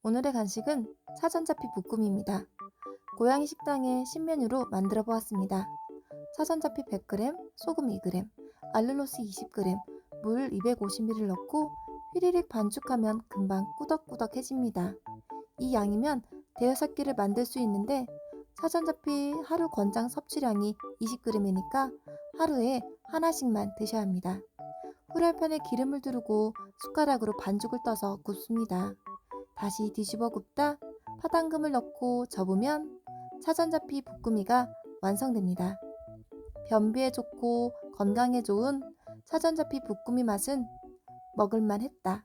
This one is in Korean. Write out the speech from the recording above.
오늘의 간식은 사전자피 볶음입니다. 고양이 식당의 신메뉴로 만들어 보았습니다. 사전자피 100g, 소금 2g, 알룰로스 20g, 물 250ml 넣고 휘리릭 반죽하면 금방 꾸덕꾸덕해집니다. 이 양이면 대여섯 개를 만들 수 있는데 사전자피 하루 권장 섭취량이 20g이니까 하루에 하나씩만 드셔야 합니다. 후라이팬에 기름을 두르고 숟가락으로 반죽을 떠서 굽습니다. 다시 뒤집어 굽다 파당금을 넣고 접으면 사전자피 볶음이가 완성됩니다. 변비에 좋고 건강에 좋은 사전자피 볶음이 맛은 먹을만 했다.